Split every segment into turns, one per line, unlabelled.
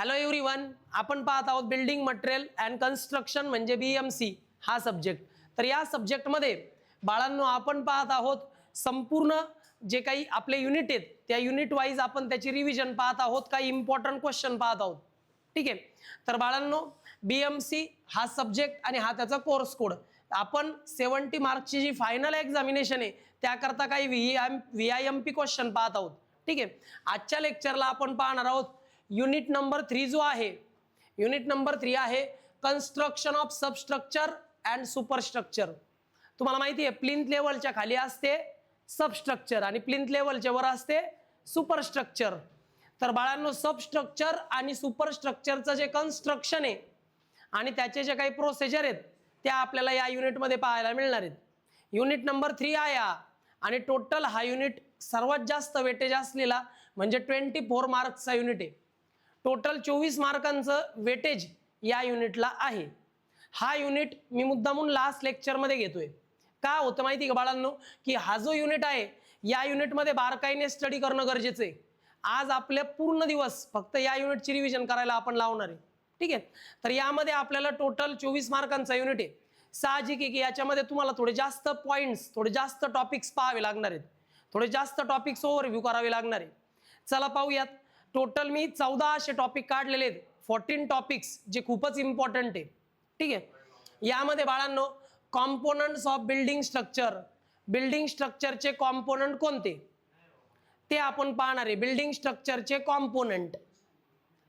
Hello everyone, आपण पाहत आहोत बिल्डिंग मटेरियल अँड कन्स्ट्रक्शन म्हणजे BMC हा सब्जेक्ट। तर या सब्जेक्टमध्ये बाळांनो आपण पाहत आहोत संपूर्ण जे काही आपले युनिट आहेत त्या युनिट वाईज आपण त्याची रिव्हिजन पाहत आहोत, काही इम्पॉर्टंट क्वेश्चन पाहत आहोत। ठीक आहे, तर बाळांनो BMC हा सब्जेक्ट आणि हा त्याचा कोर्स कोड आपण 70 मार्क्सची जी फायनल एक्झामिनेशन आहे त्याकरता काही VIMP क्वेश्चन पाहत आहोत। ठीक आहे, आजच्या लेक्चरला आपण पाहणार आहोत युनिट नंबर 3 जो आहे, युनिट नंबर 3 आहे construction of substructure and superstructure. तुम्हाला माहिती आहे प्लिंथ लेवलच्या खाली असते सबस्ट्रक्चर आणि प्लिंथ लेवलच्या वर असते सुपरस्ट्रक्चर। तर बाळांनो सबस्ट्रक्चर आणि सुपरस्ट्रक्चरचं जे कन्स्ट्रक्शन आहे आणि त्याचे जे काही प्रोसिजर आहेत त्या आपल्याला या युनिटमध्ये पाहायला मिळणार आहेत। युनिट नंबर 3 आहे आणि टोटल हा युनिट सर्वात जास्त वेटेज असलेला म्हणजे 24 मार्क्सचा युनिट आहे। टोटल 24 मार्कांचं वेटेज या युनिटला आहे। हा युनिट मी मुद्दामून लास्ट लेक्चरमध्ये घेतोय। का होतं माहिती का बाळांनो, की हा जो युनिट आहे या युनिटमध्ये बारकाईने स्टडी करणं गरजेचं आहे। आज आपले पूर्ण दिवस फक्त या युनिटची रिव्हिजन करायला आपण लावणार आहे। ठीक आहे, तर यामध्ये आपल्याला टोटल 24 मार्कांचा युनिट आहे। साहजिक आहे की याच्यामध्ये तुम्हाला थोडे जास्त पॉइंट्स, थोडे जास्त टॉपिक्स पाहावे लागणार आहेत, थोडे जास्त टॉपिक्स ओव्हरव्ह्यू करावे लागणार आहे। चला पाहूयात। टोटल मी 14 असे टॉपिक काढलेले आहेत, 14 टॉपिक्स जे खूपच इम्पॉर्टंट आहे। ठीक आहे, यामध्ये बाळांनो components of building structure, building स्ट्रक्चरचे कॉम्पोनंट कोणते ते आपण पाहणार आहे। बिल्डिंग स्ट्रक्चरचे कॉम्पोनंट,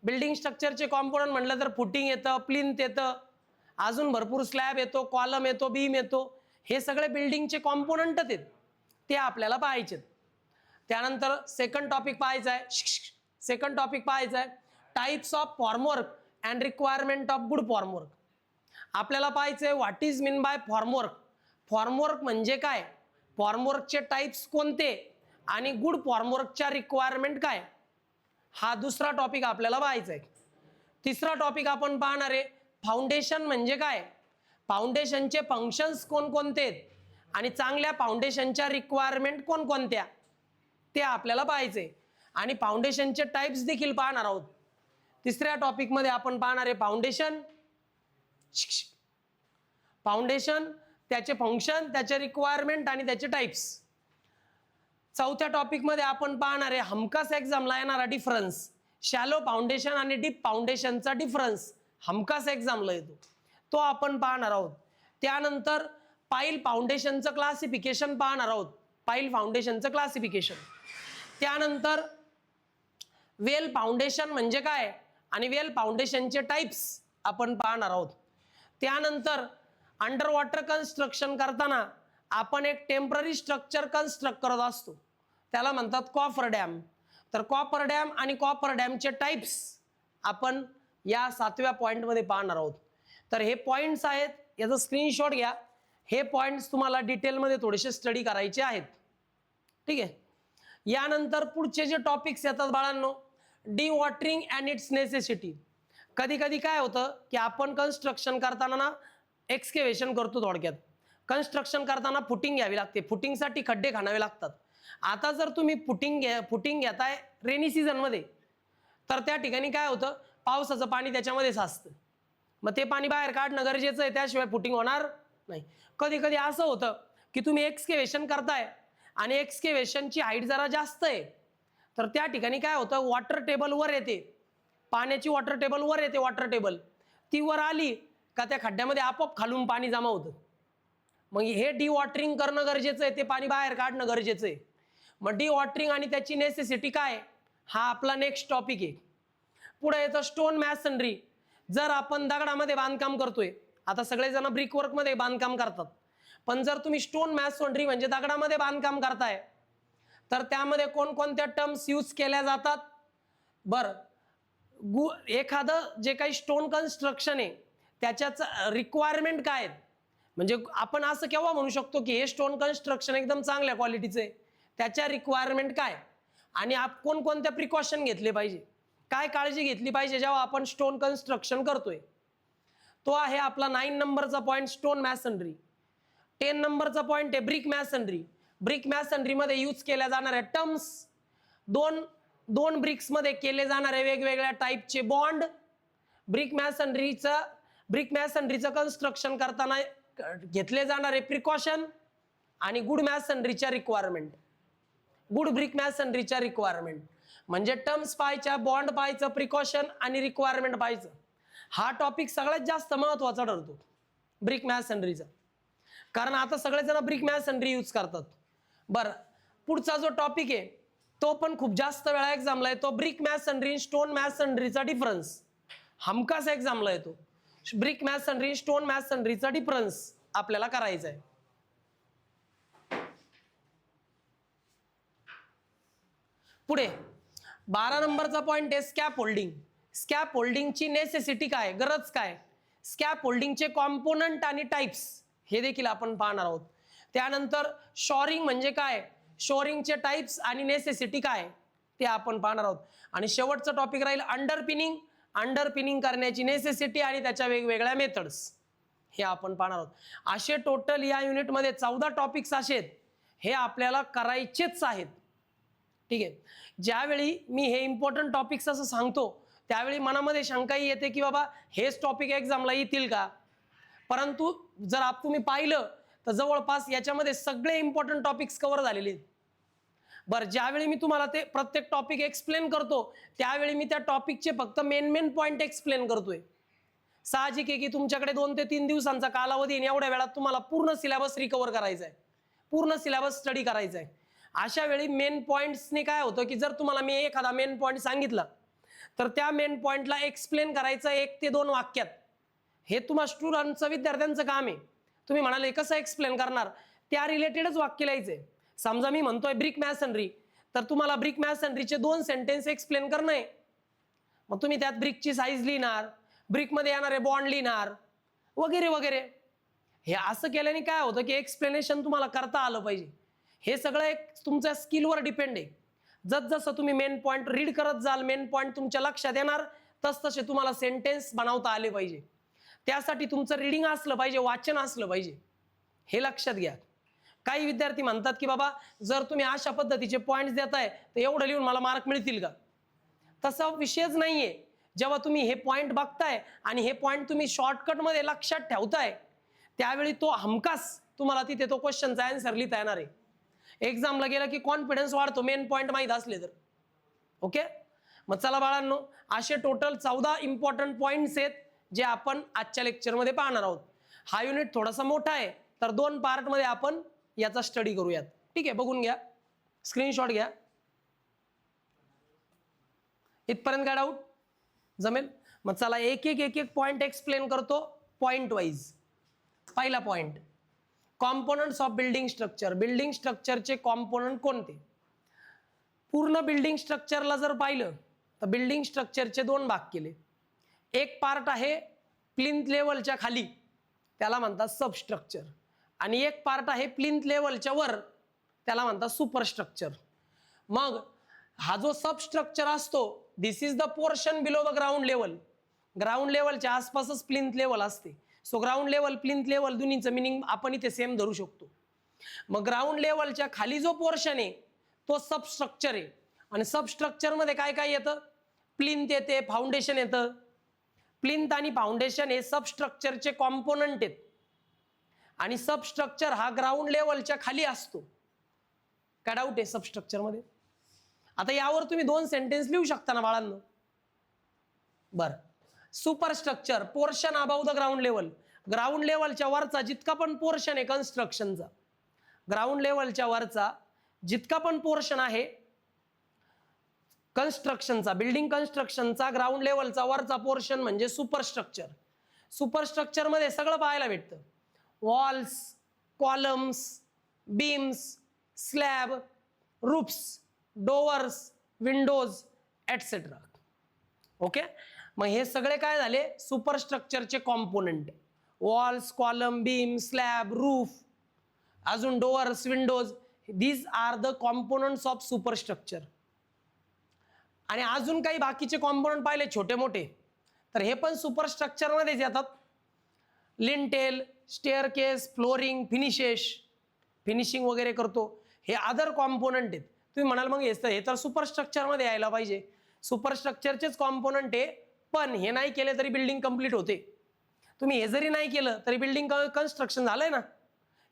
बिल्डिंग स्ट्रक्चरचे कॉम्पोनंट म्हटलं तर फुटिंग येतं, प्लिंथ येतं, अजून भरपूर स्लॅब येतो, कॉलम येतो, बीम येतो, हे सगळे बिल्डिंगचे कॉम्पोनंट आहेत, ते आपल्याला पाहायचे। त्यानंतर सेकंड टॉपिक पाहायचा आहे, सेकंड टॉपिक पाहायचा आहे types of formwork and requirement of good formwork. आपल्याला पाहायचं आहे what is mean by formwork, formwork म्हणजे काय, फॉर्मवर्कचे टाइप्स कोणते आणि गुड फॉर्मवर्कच्या रिक्वायरमेंट काय, हा दुसरा टॉपिक आपल्याला पाहायचा आहे। तिसरा टॉपिक आपण पाहणार आहे फाउंडेशन म्हणजे काय, फाउंडेशनचे फंक्शन्स कोणकोणते आहेत आणि चांगल्या फाउंडेशनच्या रिक्वायरमेंट कोणकोणत्या ते आपल्याला पाहायचे आणि फाउंडेशनचे टाइप्स देखील पाहणार आहोत। तिसऱ्या टॉपिकमध्ये आपण पाहणार आहे फाउंडेशन, फाउंडेशन त्याचे फंक्शन, त्याचे रिक्वायरमेंट आणि त्याचे टाइप्स। चौथ्या टॉपिकमध्ये आपण पाहणार आहे हमखास एक्झामला येणारा डिफरन्स, शॅलो फाउंडेशन आणि डीप फाउंडेशनचा डिफरन्स हमखास एक्झामला येतो, तो आपण पाहणार आहोत। त्यानंतर पाईल फाउंडेशनचं क्लासिफिकेशन पाहणार आहोत, पाईल फाउंडेशनचं क्लासिफिकेशन। त्यानंतर वेल फाउंडेशन म्हणजे काय आणि वेल फाउंडेशनचे टाइप्स आपण पाहणार आहोत। त्यानंतर अंडर वॉटर कन्स्ट्रक्शन करताना आपण एक टेम्पररी स्ट्रक्चर कन्स्ट्रक्ट करत असतो, त्याला म्हणतात कॉफर डॅम। तर कॉपर डॅम आणि कॉपर डॅमचे टाइप्स आपण या 7व्या पॉइंटमध्ये पाहणार आहोत। तर हे पॉइंट्स आहेत, याचा स्क्रीनशॉट घ्या, हे पॉइंट्स तुम्हाला डिटेलमध्ये थोडेसे स्टडी करायचे आहेत। ठीक आहे, यानंतर पुढचे जे टॉपिक्स येतात बाळांनो, D watering and it's necessity. कधी कधी काय होतं की आपण कन्स्ट्रक्शन करताना ना एक्सकेव्हेशन करतो, थोडक्यात कन्स्ट्रक्शन करताना फुटिंग घ्यावी लागते, फुटिंगसाठी खड्डे खाणावे लागतात। आता जर तुम्ही फुटिंग घेताय रेनी सीझनमध्ये तर त्या ठिकाणी काय होतं, पावसाचं पाणी त्याच्यामध्ये साचतं, मग ते पाणी बाहेर काढणं गरजेचं आहे, त्याशिवाय फुटिंग होणार नाही। कधी कधी असं होतं की तुम्ही एक्सकेव्हेशन करताय आणि एक्सकेव्हेशनची हाईट जरा जास्त आहे, तर त्या ठिकाणी काय होतं वॉटर टेबल वर येते, पाण्याची वॉटर टेबल वर येते, वॉटर टेबल ती वर आली का त्या खड्ड्यामध्ये आपोआप खालून पाणी जमा होतं, मग हे डी वॉटरिंग करणं गरजेचं आहे, ते पाणी बाहेर काढणं गरजेचं आहे। मग डी वॉटरिंग आणि त्याची नेसेसिटी काय, हा आपला नेक्स्ट टॉपिक आहे। पुढे येतं स्टोन मॅसनरी। जर आपण दगडामध्ये बांधकाम करतोय, आता सगळेजण ब्रिकवर्कमध्ये बांधकाम करतात, पण जर तुम्ही स्टोन मॅसनरी म्हणजे दगडामध्ये बांधकाम करताय तर त्यामध्ये कोणकोणत्या टर्म्स यूज केल्या जातात। बरं, एखादं जे काही स्टोन कन्स्ट्रक्शन आहे त्याच्याच रिक्वायरमेंट काय आहेत, म्हणजे आपण असं केव्हा म्हणू शकतो की हे स्टोन कन्स्ट्रक्शन एकदम चांगल्या क्वालिटीचं आहे, त्याच्या रिक्वायरमेंट काय आणि कोणकोणत्या प्रिकॉशन घेतले पाहिजे, काय काळजी घेतली पाहिजे जेव्हा आपण स्टोन कन्स्ट्रक्शन करतोय, तो आहे आपला 9 नंबरचा पॉइंट स्टोन मॅसनरी। 10 नंबरचा पॉइंट आहे ब्रिक मॅसनरी। ब्रिक मॅसनरी मध्ये यूज केल्या जाणाऱ्या टर्म्स, 2 2 ब्रिक्समध्ये केले जाणारे वेगवेगळ्या टाईपचे बॉन्ड, ब्रिक मॅसनरीचं कन्स्ट्रक्शन करताना घेतले जाणारे प्रिकॉशन आणि गुड मॅसनरीच्या रिक्वायरमेंट, गुड ब्रिक मॅसनरीच्या रिक्वायरमेंट. म्हणजे टर्म्स पाहायच्या, बॉन्ड पाहायचं, प्रिकॉशन आणि रिक्वायरमेंट पाहायचं. हा टॉपिक सगळ्यात जास्त महत्वाचा ठरतो ब्रिक मॅसनरीचा, कारण आता सगळेजण ब्रिक मॅसनरी यूज करतात. बरं, पुढचा जो टॉपिक आहे तो पण खूप जास्त वेळा एक्झामला येतो, ब्रिक मॅसनरी स्टोन मॅसनरीचा डिफरन्स. हमखास एक्झामला येतो ब्रिक मॅसनरी स्टोन मॅसनरीचा डिफरन्स आपल्याला करायचा आहे. पुढे 12 नंबरचा पॉइंट आहे स्कॅप होल्डिंग. स्कॅप होल्डिंगची नेसेसिटी काय, गरज काय, स्कॅप होल्डिंगचे कॉम्पोनंट आणि टाइप्स हे देखील आपण पाहणार आहोत. त्यानंतर शॉरिंग म्हणजे काय, शॉरिंगचे टाइप्स आणि नेसेसिटी काय ते आपण पाहणार आहोत. आणि शेवटचा टॉपिक राहील अंडरपिनिंग. अंडरपिनिंग करण्याची नेसेसिटी आणि त्याच्या वेगवेगळ्या मेथड्स हे आपण पाहणार आहोत. असे टोटल या युनिटमध्ये 14 टॉपिक्स आहेत, हे आपल्याला करायचेच आहेत. ठीक आहे. ज्यावेळी मी हे इम्पॉर्टंट टॉपिक्स असं सांगतो त्यावेळी मनामध्ये शंकाही येते की बाबा हेच टॉपिक एक्झामला येतील का, परंतु जर तुम्ही पाहिलं तर जवळपास याच्यामध्ये सगळे इम्पॉर्टंट टॉपिक्स कव्हर झालेले आहेत. बरं, ज्यावेळी मी तुम्हाला ते प्रत्येक टॉपिक एक्सप्लेन करतो त्यावेळी मी त्या टॉपिकचे फक्त मेन पॉइंट एक्सप्लेन करतोय. साहजिक आहे की तुमच्याकडे 2 ते 3 दिवसांचा कालावधी आहे, एवढ्या वेळात तुम्हाला पूर्ण सिलेबस रिकव्हर करायचा आहे, पूर्ण सिलेबस स्टडी करायचा आहे. अशा वेळी मेन पॉइंट्सने काय होतं की जर तुम्हाला मी एखादा मेन पॉइंट सांगितला तर त्या मेन पॉइंटला एक्सप्लेन करायचं 1 ते 2 वाक्यात. हे तुम्हा स्टुडंटचं, विद्यार्थ्यांचं काम आहे. तुम्ही म्हणाले कसं एक्सप्लेन करणार, त्या रिलेटेडच वाक्य लिहायचंय. समजा मी म्हणतोय ब्रिक मॅसनरी, तर तुम्हाला ब्रिक मॅसनरीचे 2 सेंटेन्स एक्सप्लेन करणं आहे. मग तुम्ही त्यात ब्रिकची साईज लिहिणार, ब्रिकमध्ये येणारे बॉन्ड लिहिणार वगैरे वगैरे. हे असं केल्याने काय होतं की एक्सप्लेनेशन तुम्हाला करता आलं पाहिजे. हे सगळं एक तुमच्या स्किलवर डिपेंड आहे. जसं तुम्ही मेन पॉइंट रीड करत जाल, मेन पॉइंट तुमच्या लक्षात येणार, तसतसे तुम्हाला सेंटेन्स बनवता आले पाहिजे. त्यासाठी तुमचं रीडिंग असलं पाहिजे, वाचन असलं पाहिजे, हे लक्षात घ्या. काही विद्यार्थी म्हणतात की बाबा जर तुम्ही अशा पद्धतीचे पॉइंट्स देताय तर एवढं लिहून मला मार्क मिळतील का. तसा विषयच नाहीये. जेव्हा तुम्ही हे पॉइंट बघताय आणि हे पॉइंट तुम्ही शॉर्टकटमध्ये लक्षात ठेवताय त्यावेळी तो हमखास तुम्हाला तिथे तो क्वेश्चनचा आन्सर लिहिता येणार आहे. एक्झामला गेला की कॉन्फिडन्स वाढतो मेन पॉइंट माहीत असले तर. ओके, मग चला बाळांनो, असे टोटल 14 इम्पॉर्टंट पॉइंट्स आहेत जे आपण आजच्या लेक्चरमध्ये पाहणार आहोत. हा युनिट थोडासा मोठा आहे तर 2 पार्टमध्ये आपण याचा स्टडी करूयात. ठीक आहे, बघून घ्या, स्क्रीनशॉट घ्या. इथपर्यंत काय डाऊट जमेल? मग चला एक एक पॉइंट एक्सप्लेन करतो पॉइंट वाईज. पहिला point, components of building structure. Building स्ट्रक्चरचे कॉम्पोनंट कोणते? पूर्ण बिल्डिंग स्ट्रक्चरला जर पाहिलं तर बिल्डिंग स्ट्रक्चरचे 2 भाग केले. एक पार्ट आहे प्लिंथ लेवलच्या खाली, त्याला म्हणतात सबस्ट्रक्चर, आणि एक पार्ट आहे प्लिंथ लेवलच्या वर, त्याला म्हणतात सुपरस्ट्रक्चर. मग हा जो सबस्ट्रक्चर असतो, this is the portion below the ground level. Ground लेवलच्या आसपासच प्लिंथ लेवल असते. So ground level, plinth level दोन्हीचं मिनिंग आपण इथे सेम धरू शकतो. मग ग्राउंड लेवलच्या खाली जो पोर्शन आहे तो सबस्ट्रक्चर आहे. आणि सबस्ट्रक्चर मध्ये काय काय येतं? प्लिंथ येते, फाउंडेशन येतं. प्लिंथ आणि फाउंडेशन हे सबस्ट्रक्चरचे कॉम्पोनंट आहेत. आणि सबस्ट्रक्चर हा ग्राउंड लेवलच्या खाली असतो. काय डाऊट आहे सबस्ट्रक्चर मध्ये? आता यावर तुम्ही 2 सेंटेन्स लिहू शकता ना बाळांनो. बरं, superstructure, portion above the ground level. Ground लेवलच्या वरचा जितका पण पोर्शन आहे कन्स्ट्रक्शनचा, ग्राउंड लेवलच्या वरचा जितका पण पोर्शन आहे कन्स्ट्रक्शनचा, बिल्डिंग कन्स्ट्रक्शनचा, ग्राउंड लेवलचा वरचा पोर्शन म्हणजे सुपरस्ट्रक्चर. सुपरस्ट्रक्चर मध्ये सगळं पाहायला भेटतं. Walls, columns, beams, slab, roofs, doors, windows etcetera. Okay, मग हे सगळे काय झाले? सुपरस्ट्रक्चरचे component. Walls, column, beam, slab, roof, अजून doors, windows, these are the components of superstructure. आणि अजून काही बाकीचे कॉम्पोनंट पाहिले छोटे मोठे तर हे पण सुपरस्ट्रक्चर मध्येच येतात. लिंटेल, स्टेअरकेस, फ्लोरिंग, फिनिशिंग वगैरे करतो, हे अदर कॉम्पोनंट आहेत. तुम्ही म्हणाल मग हे तर सुपरस्ट्रक्चर मध्ये यायला पाहिजे, सुपरस्ट्रक्चरचेच कॉम्पोनंट आहे, पण हे नाही केले तरी बिल्डिंग कंप्लीट होते. तुम्ही हे जरी नाही केलं तरी बिल्डिंग कन्स्ट्रक्शन झालंय ना.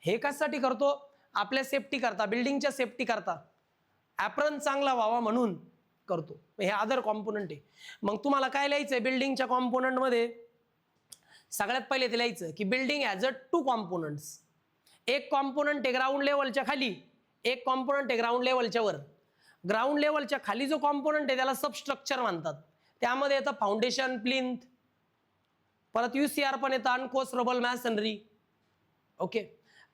हे कशासाठी करतो? आपल्या सेफ्टी करता, बिल्डिंगच्या सेफ्टी करता, ॲप्रन चांगला व्हावा म्हणून करतो. हे अदर कॉम्पोनंट आहे. मग तुम्हाला काय लिहायचंय बिल्डिंगच्या कॉम्पोनंट मध्ये? सगळ्यात पहिले ते लिहायचं की बिल्डिंग हॅज अ 2 कॉम्पोनंट्स. एक कॉम्पोनंट आहे ग्राउंड लेवलच्या खाली, एक कॉम्पोनंट आहे ग्राउंड लेवलच्या वर. ग्राउंड लेवलच्या खाली जो कॉम्पोनंट आहे त्याला सबस्ट्रक्चर म्हणतात. त्यामध्ये येतं फाउंडेशन, प्लिंथ, परत UCR पण येतं, अनकोर्सरेबल मॅसनरी. ओके.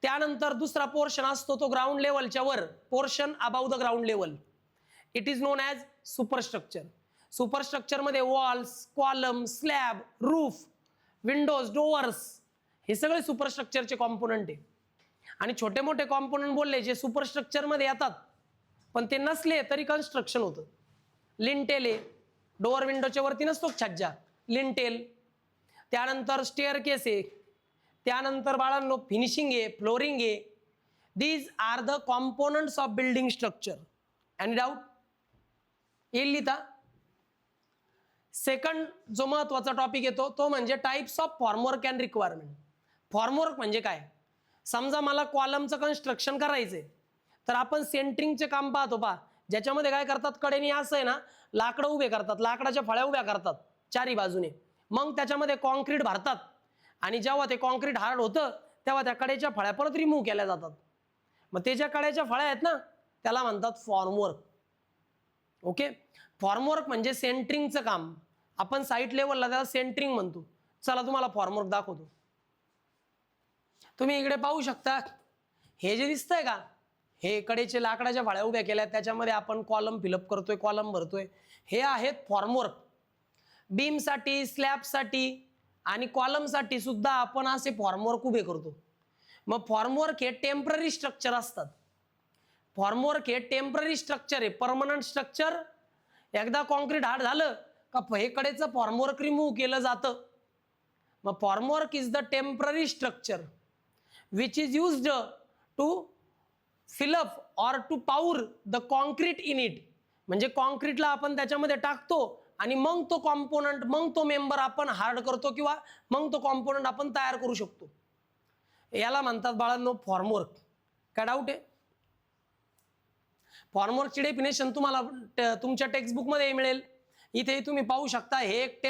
त्यानंतर दुसरा पोर्शन असतो तो ग्राउंड लेवलच्या वर, portion above the ground level. It is known as superstructure. Superstructure मध्ये walls, column, slab, roof, windows, doors हे सगळे सुपरस्ट्रक्चरचे कॉम्पोनंट आहे. आणि छोटे मोठे कॉम्पोनंट बोलले जे सुपरस्ट्रक्चर मध्ये येतात पण ते नसले तरी कन्स्ट्रक्शन होतं. लिंटेल आहे, डोअर विंडोच्या वरती नसतो छज्जा, लिंटेल. त्यानंतर स्टेअरकेस आहे, त्यानंतर बाळांनो फिनिशिंग आहे, फ्लोरिंग आहे. These are the components of building structure. Any doubt? येईल लिहिता. सेकंड जो महत्वाचा टॉपिक येतो तो म्हणजे types of formwork and requirement. Formwork म्हणजे काय? समजा मला कॉलमचं कन्स्ट्रक्शन करायचंय तर आपण सेंटरिंगचे काम पाहतो पहा, ज्याच्यामध्ये काय करतात, कडेने असं आहे ना लाकडं उभे करतात, लाकडाच्या फळ्या उभ्या करतात चारी बाजूने, मग त्याच्यामध्ये कॉन्क्रीट भरतात आणि जेव्हा ते कॉन्क्रीट हार्ड होतं तेव्हा त्या कडेच्या फळ्या परत रिमूव्ह केल्या जातात. मग ते ज्या कडेच्या फळ्या आहेत ना त्याला म्हणतात फॉर्मवर्क. ओके. फॉर्मवर्क म्हणजे सेंटरिंगचं काम. आपण साईट लेवलला त्याला सेंटरिंग म्हणतो. चला तुम्हाला फॉर्मवर्क दाखवतो. तुम्ही इकडे पाहू शकता, हे जे दिसतंय का, हे कडेचे लाकडाच्या फळ्या उभ्या केल्या, त्याच्यामध्ये आपण कॉलम फिलअप करतोय, कॉलम भरतोय. हे आहेत फॉर्मवर्क. बीमसाठी, स्लॅबसाठी आणि कॉलमसाठी सुद्धा आपण असे फॉर्मवर्क उभे करतो. मग फॉर्मवर्क हे टेम्पररी स्ट्रक्चर असतात. फॉर्मवर्क हे टेम्पररी स्ट्रक्चर आहे, परमनंट स्ट्रक्चर. एकदा कॉन्क्रीट हार्ड झालं का हे कडेचं फॉर्मवर्क रिमूव्ह केलं जातं. मग formwork is the temporary structure which is used to fill up or to power the concrete in it. म्हणजे कॉन्क्रीटला आपण त्याच्यामध्ये टाकतो आणि मग तो कॉम्पोनंट, मग तो मेंबर आपण हार्ड करतो किंवा मग तो कॉम्पोनंट आपण तयार करू शकतो. याला म्हणतात बाळांनो फॉर्मवर्क. काय डाऊट आहे? फॉर्मवर्कची डेफिनेशन तुम्हाला तुमच्या टेक्स्टबुक मध्ये मिळेल. इथे तुम्ही पाहू शकता, हे एक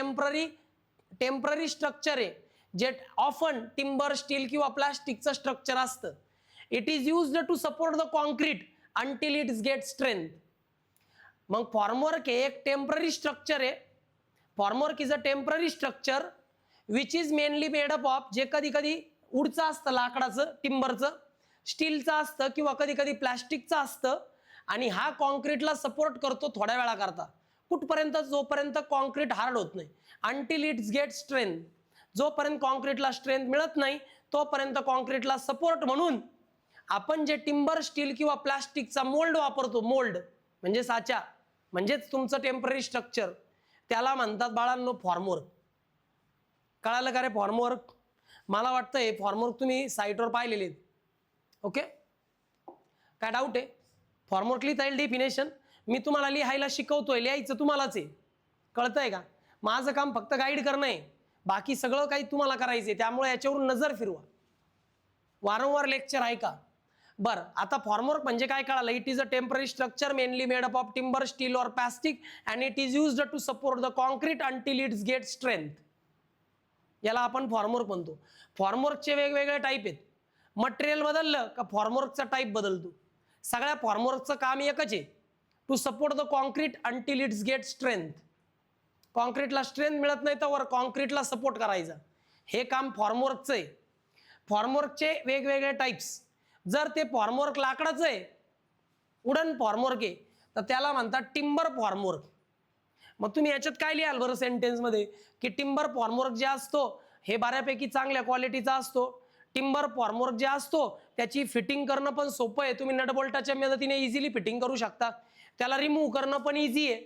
टेम्पररी स्ट्रक्चर आहे जे ऑफन टिंबर, स्टील किंवा प्लास्टिकचं स्ट्रक्चर असतं. It is used to support the concrete until it get strength. मग फॉर्मवर्क हे एक टेम्पररी स्ट्रक्चर आहे. Formwork is a temporary structure which is mainly made up of, जे कधी कधी वूडचं असतं, लाकडाचं, टिंबरचं, स्टीलचं असतं किंवा कधी कधी प्लास्टिकचं असतं. आणि हा कॉन्क्रीटला सपोर्ट करतो थोड्या वेळा करता. कुठपर्यंत? जोपर्यंत कॉन्क्रीट हार्ड होत नाही, अंटिल इट्स गेट स्ट्रेंथ. जोपर्यंत कॉन्क्रीटला स्ट्रेंथ मिळत नाही तोपर्यंत कॉन्क्रीटला सपोर्ट म्हणून आपण जे टिंबर, स्टील किंवा प्लास्टिकचा मोल्ड वापरतो, मोल्ड म्हणजे साचा, म्हणजेच तुमचं टेम्पररी स्ट्रक्चर, त्याला म्हणतात बाळांनो फॉर्मवर्क. कळालं का रे फॉर्मवर्क? मला वाटतं हे फॉर्मवर्क तुम्ही साईटवर पाहिलेले आहेत. ओके. काय डाऊट आहे? फॉर्मवर्क लिहिता येईल डेफिनेशन. मी तुम्हाला लिहायला शिकवतोय, लिहायचं तुम्हालाच आहे. कळतंय का? माझं काम फक्त गाईड करणं आहे, बाकी सगळं काही तुम्हाला करायचंय. त्यामुळे याच्यावरून नजर फिरवा, वारंवार लेक्चर ऐका. बरं, आता फॉर्मवर्क म्हणजे काय कळालं? It is a temporary structure mainly made up of timber, steel और plastic and it is used to support the concrete until it's get strength. याला आपण फॉर्मवर्क म्हणतो. फॉर्मवर्कचे वेगवेगळे टाईप आहेत. मटेरियल बदललं का फॉर्मवर्कचा टाईप बदलतो. सगळ्या फॉर्मवर्कचं काम एकच आहे, to support the concrete until it's get strength. कॉन्क्रीटला स्ट्रेंथ मिळत नाही तर कॉन्क्रीटला सपोर्ट करायचा, हे काम फॉर्मवर्कचं आहे. फॉर्मवर्कचे वेगवेगळे टाईप्स. जर ते फॉर्मवर्क लाकडाचं आहे, वुडन फॉर्मवर्क आहे, तर त्याला म्हणतात टिंबर फॉर्मवर्क. मग तुम्ही याच्यात काय लिहाल बरं सेंटेन्समध्ये? की टिंबर फॉर्मवर्क जे असतो हे बऱ्यापैकी चांगल्या क्वालिटीचा असतो. टिंबर फॉर्मवर्क जे असतो त्याची फिटिंग करणं पण सोपं आहे. तुम्ही नटबोल्टाच्या मदतीने इझिली फिटिंग करू शकता. त्याला रिमूव्ह करणं पण इझी आहे.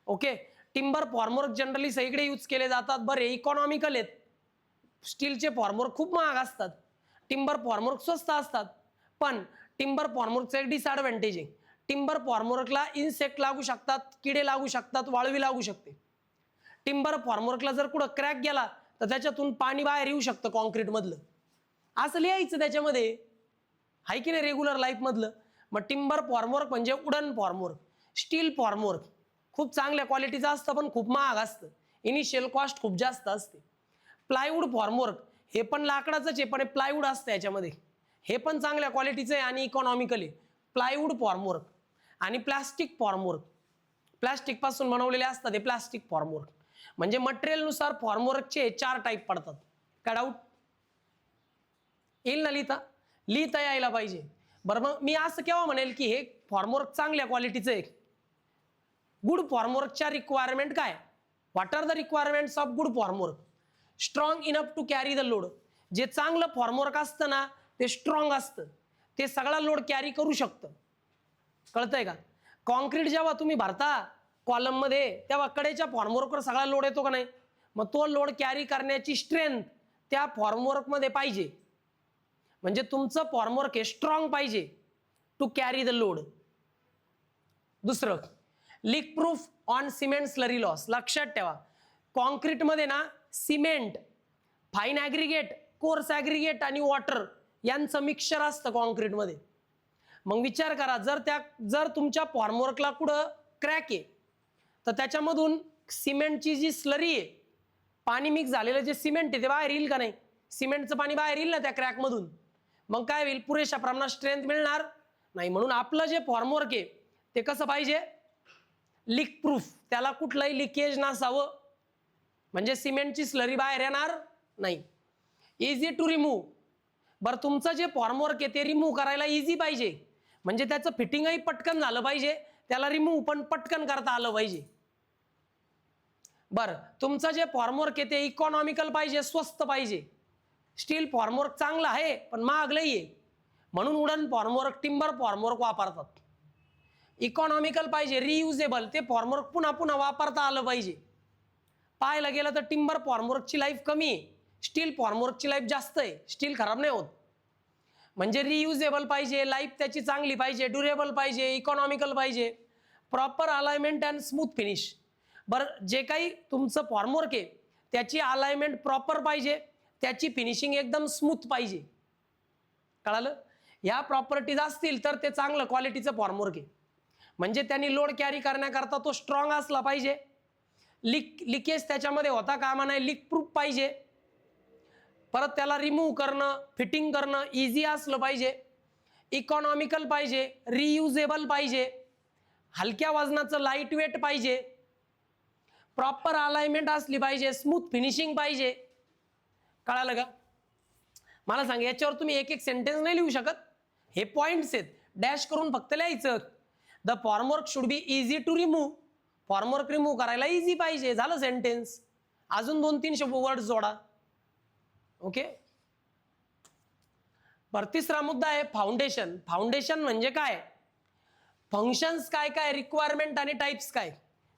ओके. टिंबर फॉर्मवर्क जनरली सगळीकडे यूज केले जातात. बरे इकॉनॉमिकल आहेत. स्टीलचे फॉर्मवर्क खूप महाग असतात, टिंबर फॉर्मवर्क स्वस्त असतात. पण टिंबर फॉर्मवर्कचा एक डिसएडव्हान्टेज आहे, टिंबर फॉर्मवर्कला इन्सेक्ट लागू शकतात, किडे लागू शकतात, वाळवी लागू शकते. टिंबर फॉर्मवर्कला जर कुठं क्रॅक गेला तर त्याच्यातून पाणी बाहेर येऊ शकतं कॉन्क्रीट मधलं, असं लिहायचं त्याच्यामध्ये, आहे की नाही रेग्युलर लाईफ मधलं. मग टिंबर फॉर्मवर्क म्हणजे वुडन फॉर्मवर्क. स्टील फॉर्मवर्क खूप चांगल्या क्वालिटीचं असतं पण खूप महाग असतं, इनिशियल कॉस्ट खूप जास्त असते. प्लायवूड फॉर्मवर्क हे पण लाकडाचंच आहे पण प्लायवूड असतं याच्यामध्ये, हे पण चांगल्या क्वालिटीचं आहे आणि इकॉनॉमिकल आहे. प्लायवूड फॉर्मवर्क आणि प्लास्टिक फॉर्मवर्क, प्लास्टिक पासून बनवलेले असतात हे प्लास्टिक फॉर्मवर्क. म्हणजे मटेरियल नुसार फॉर्मवर्कचे 4 टाईप पडतात. काय डाऊट येईल ना? लिहिता यायला पाहिजे. बरं मग मी असं केव्हा म्हणेल की हे फॉर्मवर्क चांगल्या क्वालिटीचं आहे? गुड फॉर्मवर्कच्या रिक्वायरमेंट काय? What are the requirements of good formwork? Strong enough to carry the load. जे चांगलं फॉर्मवर्क असतं ना ते स्ट्रॉंग असतं, ते सगळा लोड कॅरी करू शकतं. कळतंय का? कॉन्क्रीट जेव्हा तुम्ही भरता कॉलम मध्ये तेव्हा कडेच्या फॉर्मवर्कवर सगळा लोड येतो का नाही? मग तो लोड कॅरी करण्याची स्ट्रेंथ त्या फॉर्मवर्क मध्ये पाहिजे. म्हणजे तुमचं फॉर्मवर्क हे स्ट्रॉंग पाहिजे टू कॅरी द लोड. दुसरं, leak proof on cement slurry loss. लक्षात ठेवा, कॉन्क्रीट मध्ये ना cement, fine aggregate, course aggregate आणि वॉटर यांचं मिक्सचर असतं कॉन्क्रीट मध्ये. मग विचार करा, जर तुमच्या फॉर्मवर्कला कुठं क्रॅक आहे तर त्याच्यामधून सिमेंटची जी स्लरी आहे, पाणी मिक्स झालेलं जे सिमेंट आहे ते बाहेर येईल का नाही? सिमेंटचं पाणी बाहेर येईल ना त्या क्रॅकमधून. मग काय होईल? पुरेशा प्रमाणात स्ट्रेंथ मिळणार नाही. म्हणून आपलं जे फॉर्मवर्क आहे ते कसं पाहिजे? Leak proof. त्याला कुठलंही लिकेज नसावं, म्हणजे सिमेंटची स्लरी बाहेर येणार नाही. Easy to remove. बरं तुमचं जे फॉर्मवर्क आहे ते रिमूव्ह करायला इझी पाहिजे, म्हणजे त्याचं फिटिंगही पटकन झालं पाहिजे, त्याला रिमूव्ह पण पटकन करता आलं पाहिजे. बरं तुमचं जे फॉर्मवर्क आहे ते इकॉनॉमिकल पाहिजे, स्वस्त पाहिजे. स्टील फॉर्मवर्क चांगलं आहे पण महाग लई आहे, म्हणून वुडन फॉर्मवर्क, टिंबर फॉर्मवर्क वापरतात. इकॉनॉमिकल पाहिजे, रियुजेबल, ते फॉर्मवर्क पुन्हा पुन्हा वापरता आलं पाहिजे. पाहायला गेलं तर टिंबर फॉर्मवर्कची लाईफ कमी आहे, स्टील फॉर्मवर्कची लाईफ जास्त आहे. स्टील खराब नाही होत. म्हणजे रियुजेबल पाहिजे, लाईफ त्याची चांगली पाहिजे, ड्युरेबल पाहिजे, इकॉनॉमिकल पाहिजे, proper alignment and smooth finish. बरं जे काही तुमचं फॉर्मवर्क आहे त्याची अलाइनमेंट प्रॉपर पाहिजे, त्याची फिनिशिंग एकदम स्मूथ पाहिजे. कळालं? ह्या प्रॉपर्टीज असतील तर ते चांगलं क्वालिटीचं फॉर्मवर्क आहे. म्हणजे त्यांनी लोड कॅरी करण्याकरता तो स्ट्रॉंग असला पाहिजे, लिकेज त्याच्यामध्ये होता कामा नाही, लीक प्रूफ पाहिजे, परत त्याला रिमूव्ह करणं, फिटिंग करणं इझी असलं पाहिजे, इकॉनॉमिकल पाहिजे, रियुजेबल पाहिजे, हलक्या वजनाचं लाईट वेट पाहिजे, प्रॉपर अलाइनमेंट असली पाहिजे, स्मूथ फिनिशिंग पाहिजे. कळालं का? मला सांग, याच्यावर तुम्ही एक एक सेंटेन्स नाही लिहू शकत, हे पॉइंट्स आहेत, डॅश करून फक्त लिहायचं. The formwork should be easy to remove. Formwork remove करायला इझी पाहिजे, झालं सेंटेन्स. अजून 2-3 वर्ड जोडा. ओके. बरं तिसरा मुद्दा आहे फाउंडेशन. फाउंडेशन म्हणजे काय? फंक्शन्स काय काय, रिक्वायरमेंट आणि टाइप्स काय.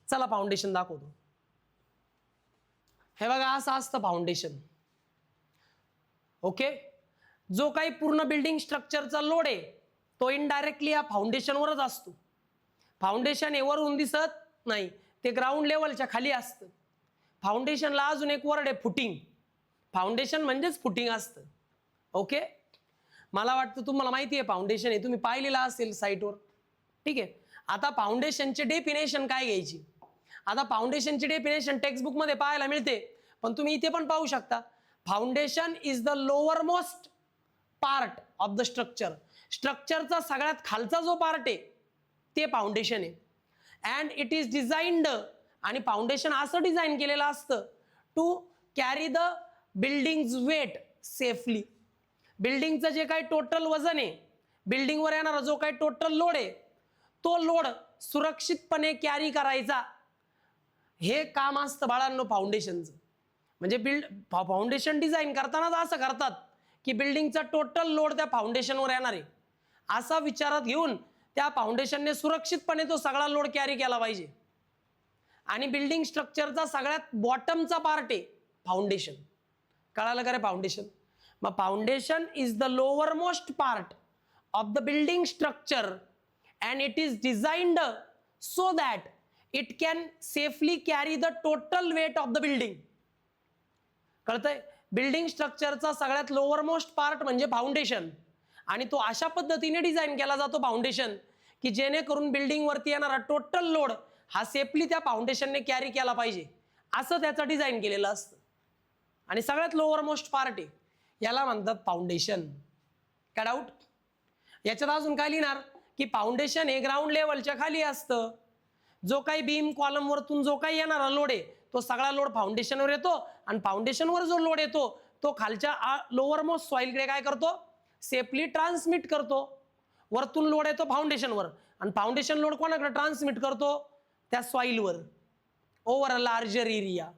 चला फाउंडेशन दाखवतो. हे बघा असं असतं फाउंडेशन. ओके. जो काही पूर्ण बिल्डिंग स्ट्रक्चरचा लोड आहे तो इनडायरेक्टली या फाउंडेशनवरच असतो. फाउंडेशन हे वरून दिसत नाही, ते ग्राउंड लेवलच्या खाली असतं. फाउंडेशनला अजून एक वर्ड आहे फुटिंग. फाउंडेशन म्हणजेच फुटिंग असतं. ओके. मला वाटतं तुम्हाला माहिती आहे फाउंडेशन हे, तुम्ही पाहिलेलं असेल साईटवर. ठीक आहे. आता फाउंडेशनचे डेफिनेशन काय घ्यायची? आता फाउंडेशनची डेफिनेशन टेक्स्टबुक मध्ये पाहायला मिळते, पण तुम्ही इथे पण पाहू शकता. Foundation is the lowermost part of the structure. स्ट्रक्चरचा सगळ्यात खालचा जो पार्ट आहे ते फाउंडेशन आहे. अँड इट इज डिझाइन्ड, आणि फाउंडेशन असं डिझाइन केलेलं असतं to carry the building's weight safely. बिल्डिंगचं जे काही टोटल वजन आहे, बिल्डिंगवर येणारा जो काही टोटल लोड आहे तो लोड सुरक्षितपणे कॅरी करायचा, हे काम असतं बाळांनो फाउंडेशनचं. म्हणजे फाउंडेशन डिझाइन करतानाच असं करतात की बिल्डिंगचा टोटल लोड त्या फाउंडेशनवर येणार आहे, असा विचारात घेऊन त्या फाउंडेशनने सुरक्षितपणे तो सगळा लोड कॅरी केला पाहिजे. आणि बिल्डिंग स्ट्रक्चरचा सगळ्यात बॉटमचा पार्ट आहे फाउंडेशन. कळालं का रे फाउंडेशन? मग foundation is the lowermost part of the building structure and it is designed so that it can safely carry the total weight of the building. कळतंय? Building स्ट्रक्चरचा सगळ्यात lower most part म्हणजे foundation, आणि तो अशा पद्धतीने design केला जातो foundation की जेणेकरून बिल्डिंग वरती येणारा टोटल लोड हा सेफली त्या फाउंडेशनने कॅरी केला पाहिजे, असं त्याचं डिझाइन केलेलं असतं. आणि सगळ्यात लोअर मोस्ट पार्ट आहे, याला म्हणतात फाउंडेशन. काय डाऊट? याच्यात अजून काय लिहिणार की फाउंडेशन हे ग्राउंड लेवलच्या खाली असतं. जो काही बीम कॉलम वरतून जो काही येणारा लोड आहे तो सगळा लोड फाउंडेशनवर येतो, आणि फाउंडेशनवर जो लोड येतो तो खालच्या लोअर मोस्ट सॉइलकडे काय करतो, सेफली ट्रान्समिट करतो. वरतून लोड येतो फाउंडेशनवर, आणि फाउंडेशन लोड कोणाकडे ट्रान्समिट करतो, त्या सॉइलवर ओव्हर अ लार्जर एरिया.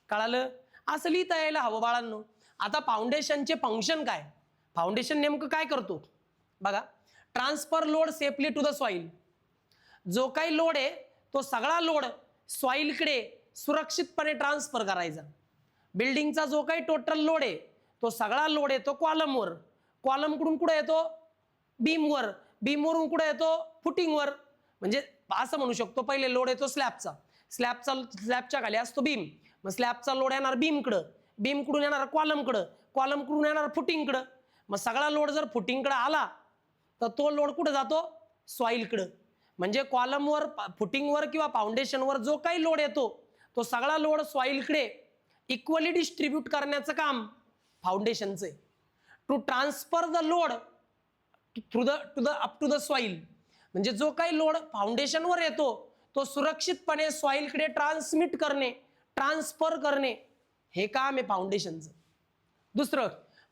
कळालं? असं लिहिता यायला हवं बाळांनो. आता फाउंडेशनचे फंक्शन काय, फाउंडेशन नेमकं काय करतो बघा. Transfer load safely to the soil. जो काही लोड आहे तो सगळा लोड सॉइलकडे सुरक्षितपणे ट्रान्सफर करायचा. बिल्डिंगचा जो काही टोटल लोड आहे तो सगळा लोड येतो कॉलमवर, कॉलमकडून कुठे येतो, बीमवर, बीमवरून कुठे येतो, फुटिंगवर. म्हणजे असं म्हणू शकतो पहिले लोड येतो स्लॅबचा, स्लॅबच्या खाली असतो बीम, मग स्लॅबचा लोड येणार बीमकडं, बीमकडून येणार कॉलमकडं, कॉलमकडून येणार फुटिंगकडं. मग सगळा लोड जर फुटिंगकडे आला तर तो लोड कुठे जातो, सॉइलकडं. म्हणजे कॉलमवर, फुटिंगवर किंवा फाउंडेशनवर जो काही लोड येतो तो सगळा लोड सॉइलकडे इक्वली डिस्ट्रीब्यूट करण्याचं काम फाउंडेशनचं आहे. To transfer the load up to the soil. म्हणजे जो काही लोड फाउंडेशनवर येतो तो सुरक्षितपणे सॉइलकडे ट्रान्समिट करणे, ट्रान्सफर करणे, हे काम आहे फाउंडेशनचं. दुसरं,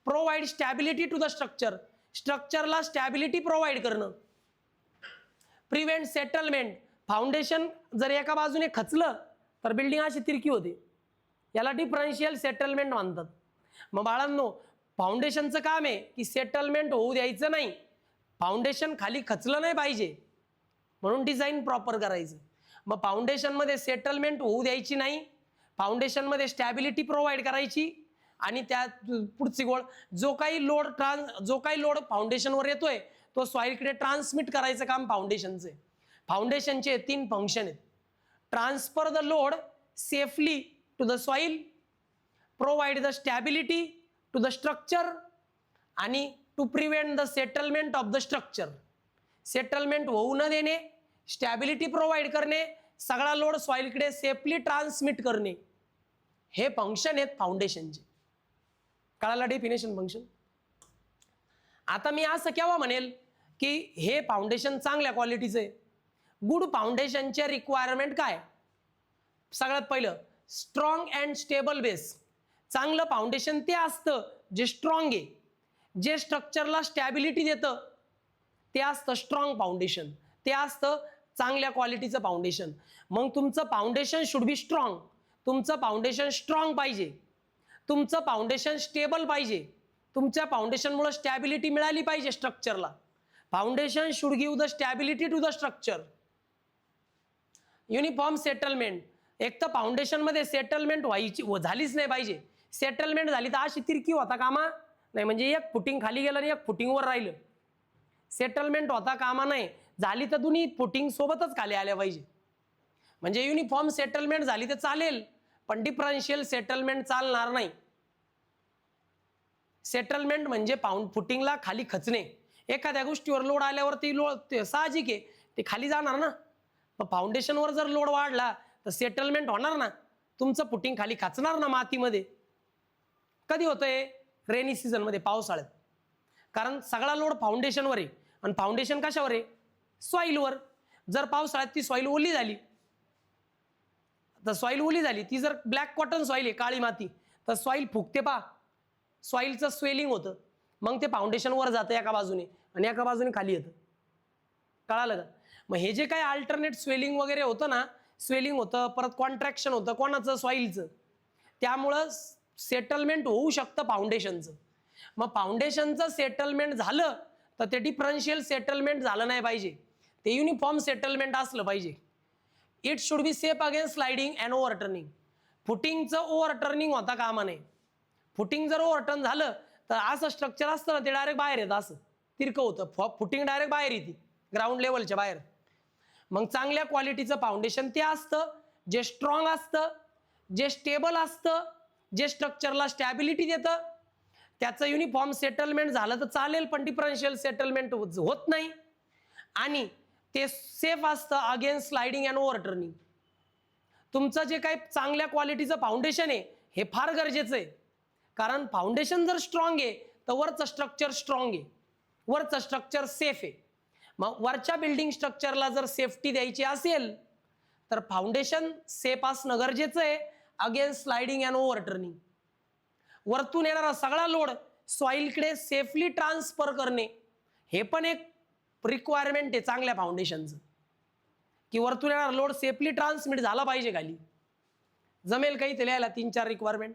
provide stability to the structure. स्ट्रक्चरला स्टॅबिलिटी प्रोव्हाइड करणं. Prevent settlement. फाउंडेशन जर एका बाजूने खचलं तर बिल्डिंग अशी तिरकी होते, याला डिफरन्शियल सेटलमेंट म्हणतात. मग बाळांनो, फाउंडेशनचं काम आहे की सेटलमेंट होऊ द्यायचं नाही, फाउंडेशन खाली खचलं नाही पाहिजे म्हणून डिझाईन प्रॉपर करायचं. मग फाउंडेशनमध्ये सेटलमेंट होऊ द्यायची नाही, फाउंडेशनमध्ये स्टॅबिलिटी प्रोव्हाइड करायची, आणि त्या पुढची गोळ जो काही लोड फाउंडेशनवर येतोय तो सॉइलकडे ट्रान्समिट करायचं काम फाउंडेशनचं आहे. फाउंडेशनचे 3 फंक्शन आहेत. Transfer the load safely to the soil, provide the stability to the structure, आणि to prevent the settlement of the structure. Settlement होऊ न देणे, स्टॅबिलिटी प्रोव्हाइड करणे, सगळा लोड सॉइलकडे सेफली ट्रान्समिट करणे, हे फंक्शन आहेत फाउंडेशनचे. कळालं डेफिनेशन फंक्शन? आता मी असं केव्हा म्हणेल की हे फाउंडेशन चांगल्या क्वालिटीचं आहे? गुड फाउंडेशनचे रिक्वायरमेंट काय? सगळ्यात पहिलं, स्ट्रॉंग अँड स्टेबल बेस. चांगलं फाउंडेशन ते असतं जे स्ट्रॉंग आहे, जे स्ट्रक्चरला स्टॅबिलिटी देतं, ते असतं स्ट्रॉंग फाउंडेशन, ते असतं चांगल्या क्वालिटीचं फाउंडेशन. मग तुमचं फाउंडेशन शुड बी स्ट्रॉंग. तुमचं फाउंडेशन स्ट्रॉंग पाहिजे, तुमचं फाउंडेशन स्टेबल पाहिजे, तुमच्या फाउंडेशनमुळे स्टॅबिलिटी मिळाली पाहिजे स्ट्रक्चरला. Foundation should give the stability to the structure. Uniform settlement. एक तर फाउंडेशनमध्ये सेटलमेंट झालीच नाही पाहिजे. सेटलमेंट झाली तर अशी तिरकी होता कामा नाही, म्हणजे एक फुटिंग खाली गेलं आणि एक फुटिंगवर राहिलं. सेटलमेंट होता कामा नाही, झाली तर दोन्ही फुटिंग सोबतच खाली आल्या पाहिजे. म्हणजे युनिफॉर्म सेटलमेंट झाली तर चालेल, पण डिफरन्शियल सेटलमेंट चालणार नाही. सेटलमेंट म्हणजे फुटिंगला खाली खचणे. एखाद्या गोष्टीवर लोड आल्यावरती लोड साहजिक आहे ते खाली जाणार ना. मग फाउंडेशनवर जर लोड वाढला तर सेटलमेंट होणार ना, तुमचं फुटिंग खाली खचणार ना मातीमध्ये. कधी होतंय? रेनी सीझनमध्ये, पावसाळ्यात. कारण सगळा लोड फाउंडेशनवर आहे, आणि फाउंडेशन कशावर आहे? सॉइलवर. जर पावसाळ्यात ती सॉइल ओली झाली, तर सॉइल ओली झाली, ती जर ब्लॅक कॉटन सॉइल आहे, काळी माती, तर सॉइल फुगते पा, सॉइलचं स्वेलिंग होतं, मग ते फाउंडेशनवर जातं एका बाजूने आणि एका बाजूने खाली येतं. कळालं का? मग हे जे काही अल्टरनेट स्वेलिंग वगैरे होतं ना, स्वेलिंग होतं, परत कॉन्ट्रॅक्शन होतं कोणाचं? सॉइलचं. त्यामुळं सेटलमेंट होऊ शकतं फाउंडेशनचं. मग फाउंडेशनचं सेटलमेंट झालं तर ते डिफरन्शियल सेटलमेंट झालं नाही पाहिजे, ते युनिफॉर्म सेटलमेंट असलं पाहिजे. It should be safe against sliding and overturning. फुटिंगचं ओव्हरटर्निंग होता कामा नये. फुटिंग जर ओव्हरटर्न झालं तर असं स्ट्रक्चर असतं ना, ते डायरेक्ट बाहेर येतं, असं तिरकं होतं, फुटिंग डायरेक्ट बाहेर येते. ग्राउंड लेवलच्या बाहेर. मग चांगल्या क्वालिटीचं फाउंडेशन ते असतं जे स्ट्रॉंग असतं, जे स्टेबल असतं, जे स्ट्रक्चरला स्टॅबिलिटी देतं. त्याचं युनिफॉर्म सेटलमेंट झालं तर चालेल, पण डिफरन्शियल सेटलमेंट होत नाही. आणि ते सेफ असतं अगेन्स्ट स्लायडिंग अँड ओव्हरटर्निंग. तुमचं जे काही चांगल्या क्वालिटीचं फाउंडेशन आहे हे फार गरजेचं आहे. कारण फाउंडेशन जर स्ट्रॉंग आहे तर वरचं स्ट्रक्चर स्ट्रॉंग आहे, वरचं स्ट्रक्चर सेफ आहे. मग वरच्या बिल्डिंग स्ट्रक्चरला जर सेफ्टी द्यायची असेल तर फाउंडेशन सेफ असणं गरजेचं आहे अगेन्स्ट स्लायडिंग अँड ओव्हरटर्निंग. वरतून येणारा सगळा लोड सॉइलकडे सेफली ट्रान्सफर करणे हे पण एक रिक्वायरमेंट आहे चांगल्या फाउंडेशनचं, की वरतून येणारा लोड सेफली ट्रान्समिट झाला पाहिजे खाली. जमेल काही ते लिहायला 3-4 requirement.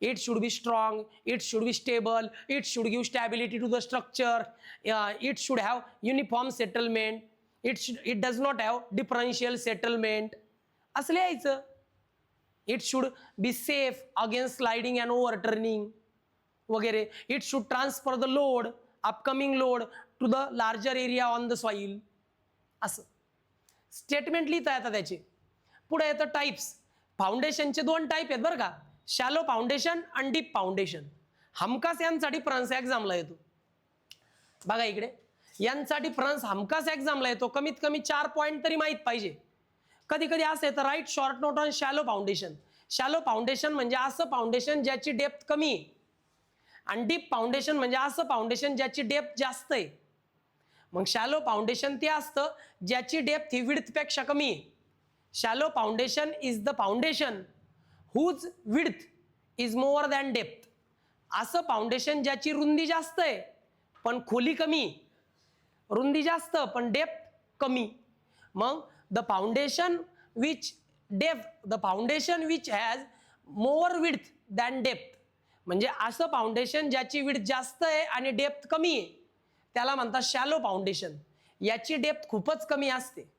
It should be strong, it should be stable, it should give stability to the structure, it should have uniform settlement, it does not have differential settlement. असं लिहायचं. It should be safe against sliding and overturning वगैरे. It should transfer the load, upcoming load to the larger area on the soil. असं statement लिहिता येतात त्याचे. पुढे येतं types. फाउंडेशनचे 2 टाईप आहेत बरं का, शॅलो फाउंडेशन आणि डीप फाउंडेशन. हमखास यांचा डिफरन्स एक्झामला येतो. बघा इकडे, यांचा डिफरन्स हमखास एक्झामला येतो. कमीत कमी 4 पॉईंट तरी माहीत पाहिजे. कधी कधी असं येतं write short note on shallow foundation. Shallow foundation म्हणजे असं फाउंडेशन ज्याची डेप्थ कमी आहे, आणि डीप फाउंडेशन म्हणजे असं फाउंडेशन ज्याची डेप्थ जास्त आहे. मग शॅलो फाउंडेशन ते असतं ज्याची डेप्थ ही विड्थपेक्षा कमी आहे. Shallow foundation is the foundation whose width is more than depth. असं फाउंडेशन ज्याची रुंदी जास्त आहे पण खोली कमी, रुंदी जास्त पण डेप्थ कमी. मग the foundation which has more width than depth, म्हणजे असं फाउंडेशन ज्याची विड्थ जास्त आहे आणि डेप्थ कमी आहे त्याला म्हणतात शॅलो फाउंडेशन. याची डेप्थ खूपच कमी असते,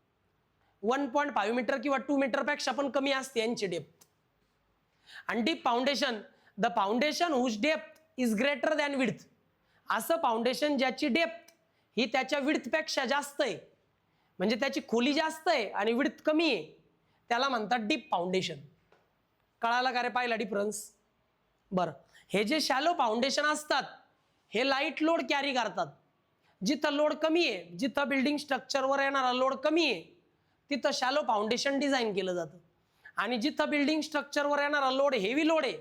1.5 मीटर किंवा 2 मीटरपेक्षा पण कमी असते यांची डेप्थ. आणि deep foundation, the foundation whose depth is greater than width. असं फाउंडेशन ज्याची डेप्थ ही त्याच्या विड्थपेक्षा जास्त आहे, म्हणजे त्याची खोली जास्त आहे आणि विड्थ कमी आहे, त्याला म्हणतात डीप फाउंडेशन. कळाला का रे पाहिला डिफरन्स? बरं, हे जे शॅलो फाउंडेशन असतात हे लाईट लोड कॅरी करतात. जिथं लोड कमी आहे, जिथं बिल्डिंग स्ट्रक्चरवर येणारा लोड कमी आहे तिथं शॅलो फाउंडेशन डिझाईन केलं जातं. आणि जिथं बिल्डिंग स्ट्रक्चरवर येणारा लोड हेवी लोड आहे,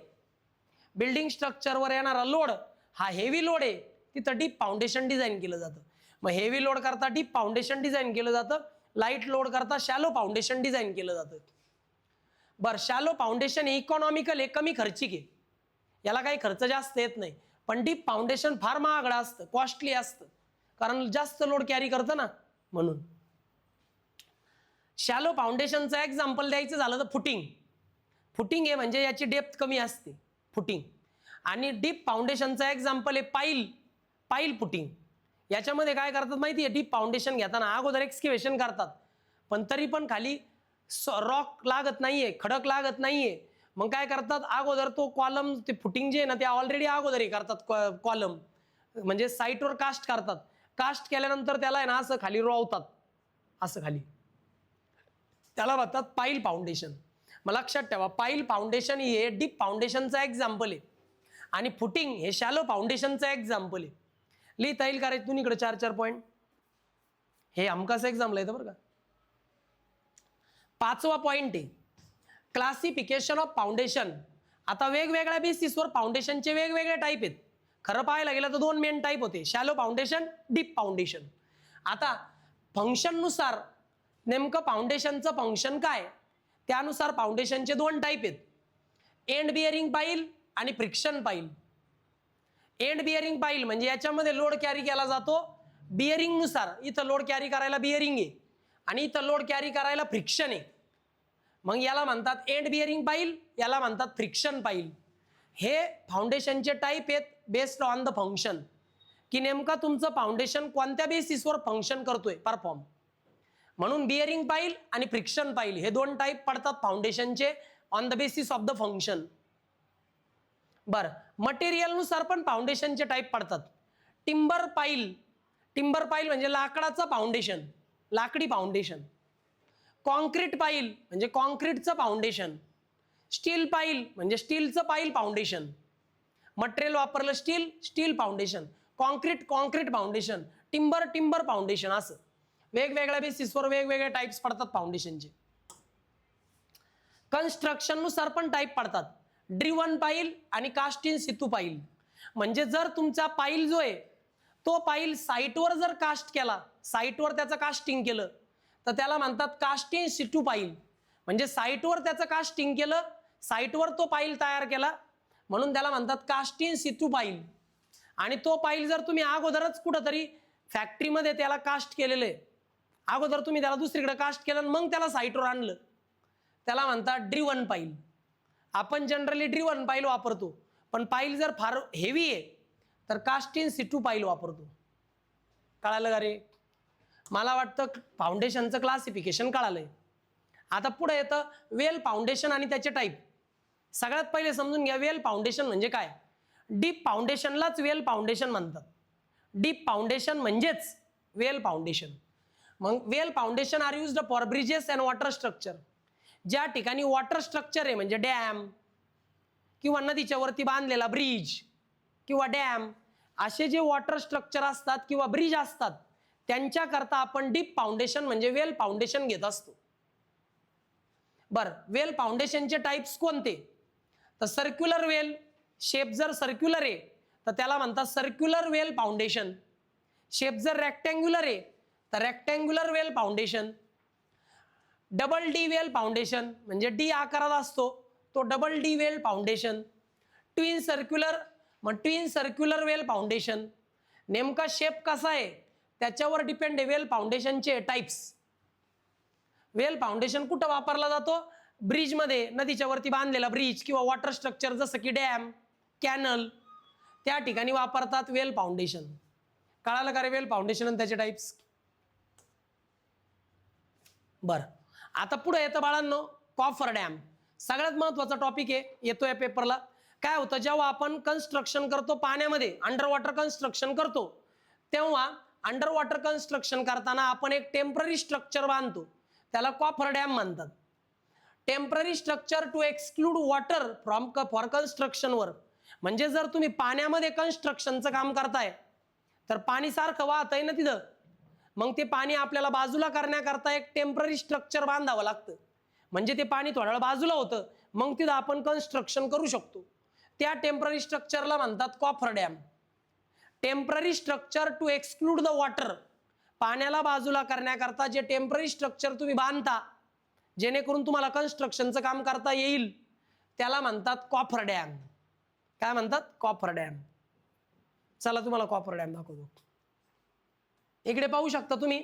बिल्डिंग स्ट्रक्चरवर येणारा लोड हा हेवी लोड आहे, तिथं डीप फाउंडेशन डिझाईन केलं जातं. मग हेवी लोड करता डीप फाउंडेशन डिझाईन केलं जातं, लाईट लोड करता शॅलो फाउंडेशन डिझाईन केलं जातं. बरं, शॅलो फाउंडेशन इकॉनॉमिकल आहे, कमी खर्चिक आहे, याला काही खर्च जास्त येत नाही. पण डीप फाउंडेशन फार महागडं असतं, कॉस्टली असतं, कारण जास्त लोड कॅरी करतं ना म्हणून. शॅलो फाउंडेशनचं एक्झाम्पल द्यायचं झालं तर फुटिंग. फुटिंग आहे म्हणजे याची डेप्थ कमी असते, फुटिंग. आणि डीप फाउंडेशनचं एक्झाम्पल आहे पाईल फुटिंग. याच्यामध्ये काय करतात माहिती आहे, डीप फाउंडेशन घेताना अगोदर एक्सकेव्हेशन करतात, पण तरी पण खाली रॉक लागत नाहीये, खडक लागत नाहीये. मग काय करतात, अगोदर तो कॉलम, ते फुटिंग जे आहे ना ते ऑलरेडी अगोदर हे करतात, कॉलम म्हणजे साईटवर कास्ट करतात. कास्ट केल्यानंतर त्याला आहे ना असं खाली रोवतात, असं खाली, त्याला म्हणतात पाईल फाउंडेशन. मग लक्षात ठेवा, पाईल फाउंडेशन हे डीप फाउंडेशनचा एक्झाम्पल आहे आणि फुटिंग हे शॅलो फाउंडेशनचा एक्झाम्पल आहे. लिहिता येईल का रे तुम्ही इकडे 4-4 पॉईंट? हे हमखास एक्झाम्पल आहे बरं का. 5वा पॉईंट आहे क्लासिफिकेशन ऑफ फाउंडेशन. आता वेगवेगळ्या बेसिसवर फाउंडेशनचे वेगवेगळे टाईप आहेत. खरं पाहायला गेलं तर 2 मेन टाईप होते, शॅलो फाउंडेशन, डीप फाउंडेशन. आता फंक्शननुसार नेमकं फाउंडेशनचं फंक्शन काय त्यानुसार फाउंडेशनचे 2 टाईप आहेत, एंड बिअरिंग पाईल आणि फ्रिक्शन पाईल. एंड बिअरिंग पाईल म्हणजे याच्यामध्ये लोड कॅरी केला जातो बिअरिंग नुसार. इथं लोड कॅरी करायला बिअरिंग आहे आणि इथं लोड कॅरी करायला फ्रिक्शन आहे. मग याला म्हणतात एंड बिअरिंग पाईल, याला म्हणतात फ्रिक्शन पाईल. हे फाउंडेशनचे टाईप आहेत बेस्ड ऑन द फंक्शन, की नेमका तुमचं फाउंडेशन कोणत्या बेसिसवर फंक्शन करतोय, परफॉर्म. म्हणून बिअरिंग पाईल आणि फ्रिक्शन पाईल हे 2 टाईप पडतात फाउंडेशनचे on the basis of the function. बरं, मटेरियलनुसार पण फाउंडेशनचे टाईप पडतात. टिंबर पाईल, टिंबर पाईल म्हणजे लाकडाचं फाउंडेशन, लाकडी फाउंडेशन. कॉन्क्रीट पाईल म्हणजे कॉन्क्रीटचं फाउंडेशन. स्टील पाईल म्हणजे स्टीलचं पाईल फाउंडेशन. मटेरियल वापरलं steel, steel foundation. Concrete, concrete foundation. Timber, timber foundation. असं वेगवेगळ्या बेसिसवर वेगवेगळे टाइप्स पडतात फाउंडेशनचे. कन्स्ट्रक्शन नुसार पण टाइप पडतात. ड्रिवन पाईल आणि कास्ट इन सितू पाईल. म्हणजे जर तुमचा पाईल जो आहे तो पाईल साईटवर जर कास्ट केला, साईटवर त्याचं कास्टिंग केलं, तर त्याला म्हणतात कास्ट इन सितू पाईल. म्हणजे साईटवर त्याचं कास्टिंग केलं, साईटवर तो पाईल तयार केला, म्हणून त्याला म्हणतात कास्ट इन सितू पाईल. आणि तो पाईल जर तुम्ही अगोदरच कुठंतरी फॅक्टरीमध्ये त्याला कास्ट केलेलं आहे, अगोदर तुम्ही त्याला दुसरीकडे कास्ट केलं मग त्याला साईटवर आणलं, त्याला म्हणतात ड्रिवन पाईल. आपण जनरली ड्रिवन पाईल वापरतो, पण पाईल जर फार हेवी आहे तर कास्ट इन सितू पाईल वापरतो. कळालं का रे? मला वाटतं फाउंडेशनचं क्लासिफिकेशन कळालंय. आता पुढे येतं वेल फाउंडेशन आणि त्याचे टाईप. सगळ्यात पहिले समजून घ्या वेल फाउंडेशन म्हणजे काय. डीप फाउंडेशनलाच वेल फाउंडेशन म्हणतात. डीप फाउंडेशन म्हणजेच वेल फाउंडेशन. मग well foundation are used for bridges and water structure. ज्या ठिकाणी वॉटर स्ट्रक्चर आहे म्हणजे डॅम किंवा नदीच्या वरती बांधलेला ब्रिज किंवा डॅम, असे जे वॉटर स्ट्रक्चर असतात किंवा ब्रिज असतात त्यांच्याकरता आपण डीप फाउंडेशन म्हणजे वेल फाउंडेशन घेत असतो. बरं, वेल फाउंडेशनचे टाइप्स कोणते? तर सर्क्युलर वेल, शेप जर सर्क्युलर आहे तर त्याला म्हणतात सर्क्युलर वेल फाउंडेशन. शेप जर रेक्टँग्युलर आहे तर रेक्टँग्युलर वेल फाउंडेशन. डबल डी वेल फाउंडेशन म्हणजे डी आकारात असतो तो डबल डी वेल फाउंडेशन. ट्विन सर्क्युलर मग ट्विन सर्क्युलर वेल फाउंडेशन. नेमका शेप कसा आहे त्याच्यावर डिपेंड आहे वेल फाउंडेशनचे टाइप्स. वेल फाउंडेशन कुठं वापरला जातो? ब्रिजमध्ये, नदीच्या वरती बांधलेला ब्रिज किंवा वॉटर स्ट्रक्चर जसं की डॅम, कॅनल, त्या ठिकाणी वापरतात वेल फाउंडेशन. कळालं का रे वेल फाउंडेशन आणि त्याचे टाइप्स? बरं, आता पुढे येतं बाळांनो कॉफर डॅम. सगळ्यात महत्वाचा टॉपिक आहे, येतोय पेपरला. काय होतं जेव्हा आपण कन्स्ट्रक्शन करतो पाण्यामध्ये, अंडर वॉटर कन्स्ट्रक्शन करतो, तेव्हा अंडर वॉटर कन्स्ट्रक्शन करताना आपण एक टेम्पररी स्ट्रक्चर बांधतो, त्याला कॉफर डॅम म्हणतात. Temporary structure to exclude water from for construction work. म्हणजे जर तुम्ही पाण्यामध्ये कन्स्ट्रक्शनचं काम करताय तर पाणी सारखं वाहत आहे ना तिथं, मग ते पाणी आपल्याला बाजूला करण्याकरता एक टेम्पररी स्ट्रक्चर बांधावं लागतं. म्हणजे ते पाणी थोडा वेळ बाजूला होतं, मग तिथं आपण कन्स्ट्रक्शन करू शकतो. त्या टेम्पररी स्ट्रक्चरला म्हणतात coffer dam. Temporary structure to exclude the water, पाण्याला बाजूला करण्याकरता जे टेम्पररी स्ट्रक्चर तुम्ही बांधता जेणेकरून तुम्हाला कन्स्ट्रक्शनचं काम करता येईल त्याला म्हणतात कॉफर डॅम. काय म्हणतात? Coffer dam. चला तुम्हाला कॉफर डॅम दाखवतो. इकडे पाहू शकता तुम्ही,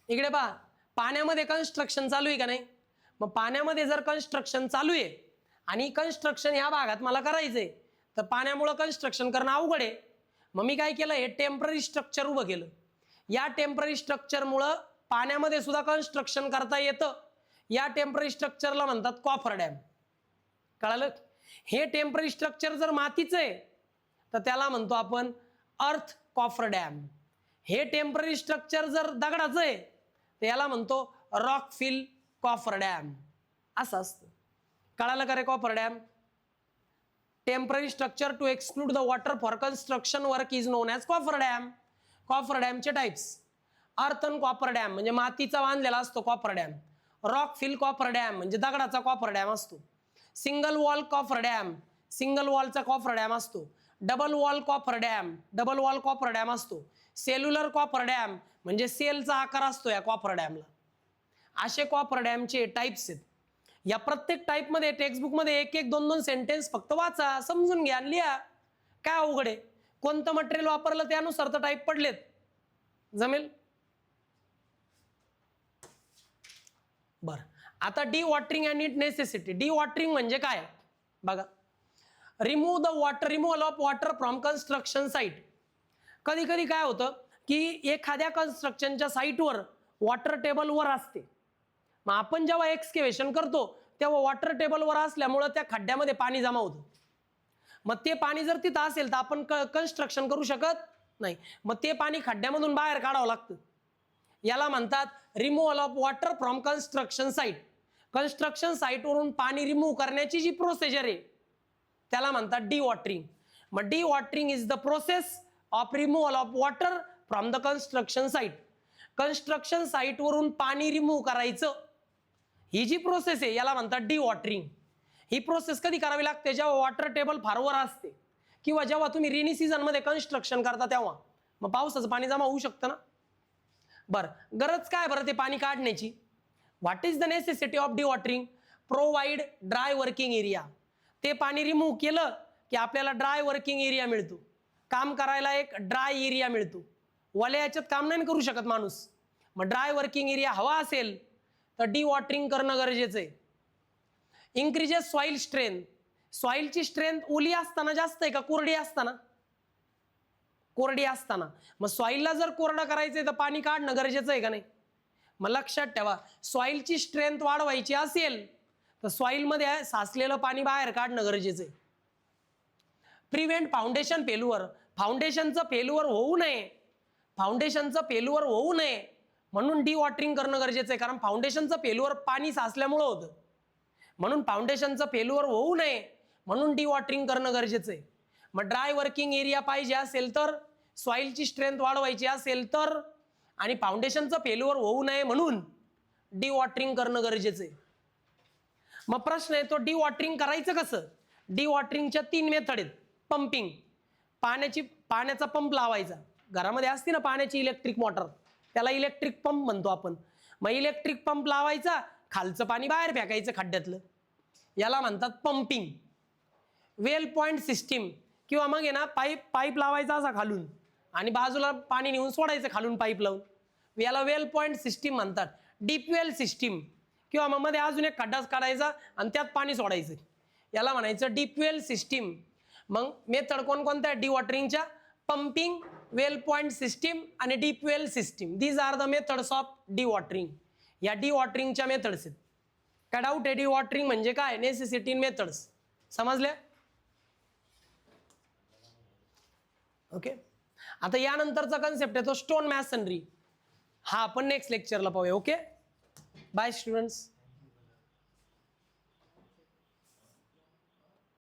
इकडे पहा, पाण्यामध्ये कन्स्ट्रक्शन चालू आहे का नाही? मग पाण्यामध्ये जर कन्स्ट्रक्शन चालू आहे आणि कन्स्ट्रक्शन ह्या भागात मला करायचंय तर पाण्यामुळे कन्स्ट्रक्शन करणं अवघड आहे. मग मी काय केलं, हे टेम्पररी स्ट्रक्चर उभं केलं. या टेम्पररी स्ट्रक्चरमुळं पाण्यामध्ये सुद्धा कन्स्ट्रक्शन करता येतं. या टेम्पररी स्ट्रक्चरला म्हणतात कॉफर डॅम. कळालं? हे टेम्पररी स्ट्रक्चर जर मातीचं आहे तर त्याला म्हणतो आपण अर्थ कॉफर डॅम. हे टेम्पररी स्ट्रक्चर जर दगडाचं आहे तर याला म्हणतो रॉक फिल कॉफर डॅम. असं असतं. कळालं का रे? Coffer dam temporary structure to exclude the water for construction work is known as coffer dam. Coffer डॅमचे टाइप्स: अर्थन कॉफर डॅम म्हणजे मातीचा बांधलेला असतो coffer dam. Rock fill coffer dam म्हणजे दगडाचा कॉफर डॅम असतो. Single wall coffer dam, single वॉलचा coffer dam असतो. Double wall coffer dam, double wall coffer dam असतो. सेल्युलर कॉफर डॅम म्हणजे सेलचा आकार असतो या कॉफर डॅमला. असे कॉफर डॅमचे टाइप्स आहेत. या प्रत्येक टाइपमध्ये टेक्स्टबुकमध्ये एक एक दोन दोन सेंटेन्स फक्त वाचा, समजून घ्या, लिहा. काय अवघड आहे? कोणतं मटेरियल वापरलं त्यानुसार तर टाइप पडलेत. जमेल? बरं, आता D watering and it necessity. D watering म्हणजे काय बघा. Remove the water, removal of water from construction site. कधी कधी काय होतं की एखाद्या कन्स्ट्रक्शनच्या साईटवर वॉटर टेबलवर असते. मग आपण जेव्हा एक्सकेव्हेशन करतो तेव्हा वॉटर टेबलवर असल्यामुळं त्या खड्ड्यामध्ये पाणी जमा होतं. मग ते पाणी जर तिथं असेल तर आपण कन्स्ट्रक्शन करू शकत नाही. मग ते पाणी खड्ड्यामधून बाहेर काढावं लागतं. याला म्हणतात removal of water from construction site. Construction साईटवरून पाणी रिमूव्ह करण्याची जी प्रोसिजर आहे त्याला म्हणतात डिवॉटरिंग. मग dewatering is the process of removal of water from the construction site. Construction साईटवरून पाणी रिमूव्ह करायचं, ही जी प्रोसेस आहे याला म्हणतात डिवॉटरिंग. ही प्रोसेस कधी करावी लागते? जेव्हा वॉटर टेबल फार वर असते किंवा जेव्हा तुम्ही रेनी सीझन मध्ये कन्स्ट्रक्शन करता तेव्हा. मग पावसाचं पाणी जमा होऊ शकतं ना. बरं, गरज काय बरं ते पाणी काढण्याची? What is the necessity of dewatering? Provide dry working area. ते पाणी रिमूव्ह केलं की आपल्याला ड्राय वर्किंग एरिया मिळतो, काम करायला एक ड्राय एरिया मिळतो. वल्या याच्यात काम नाही करू शकत माणूस. मग ड्राय वर्किंग एरिया हवा असेल तर डिवॉटरिंग करणं गरजेचं आहे. Increases soil strength. सॉइलची स्ट्रेंथ ओली असताना जास्त आहे का कोरडी असताना? कोरडी असताना. मग सॉइलला जर कोरडं करायचंय तर पाणी काढणं गरजेचं आहे का नाही? मग लक्षात ठेवा, सॉइलची स्ट्रेंथ वाढवायची असेल तर सॉइलमध्ये साचलेलं पाणी बाहेर काढणं गरजेचं आहे. Prevent foundation failure. फाउंडेशनचं फेल्युअर होऊ नये, फाउंडेशनचं फेल्युअर होऊ नये म्हणून डिवॉटरिंग करणं गरजेचं आहे. कारण फाउंडेशनचं फेल्युअर पाणी साचल्यामुळं होतं. म्हणून फाउंडेशनचं फेल्युअर होऊ नये म्हणून डिवॉटरिंग करणं गरजेचं आहे. मग ड्राय वर्किंग एरिया पाहिजे असेल तर, सॉइलची स्ट्रेंथ वाढवायची असेल तर, आणि फाउंडेशनचं फेल्युअर होऊ नये म्हणून डिवॉटरिंग करणं गरजेचं आहे. मग प्रश्न आहे तो डिवॉटरिंग करायचं कसं? डिवॉटरिंगच्या 3 मेथड आहेत. पंपिंग, पाण्याचा पंप लावायचा. घरामध्ये असते ना पाण्याची इलेक्ट्रिक मोटर, त्याला इलेक्ट्रिक पंप म्हणतो आपण. मग इलेक्ट्रिक पंप लावायचा, खालचं पाणी बाहेर फेकायचं खड्ड्यातलं, याला म्हणतात पंपिंग. वेल पॉइंट सिस्टीम किंवा मग आहे ना पाईप लावायचा असा खालून आणि बाजूला पाणी नेऊन सोडायचं खालून पाईप लावून, याला वेल पॉइंट सिस्टीम म्हणतात. डीप वेल सिस्टीम किंवा मग मध्ये अजून एक खड्डाच काढायचा आणि त्यात पाणी सोडायचं, याला म्हणायचं डीप वेल सिस्टीम. मग मेथड कोणकोणत्या डिवॉटरिंगच्या? पंपिंग, वेल पॉइंट सिस्टीम आणि deep well system. These are the methods of dewatering. या डिवॉटरिंगच्या मेथड्स आहेत. काय डाऊट आहे? डिवॉटरिंग म्हणजे काय? Necessity methods. समजल्या? ओके. आता यानंतरचा कन्सेप्ट आहे तो स्टोन मॅसनरी. हा आपण नेक्स्ट लेक्चरला पाहूया. Okay, bye students.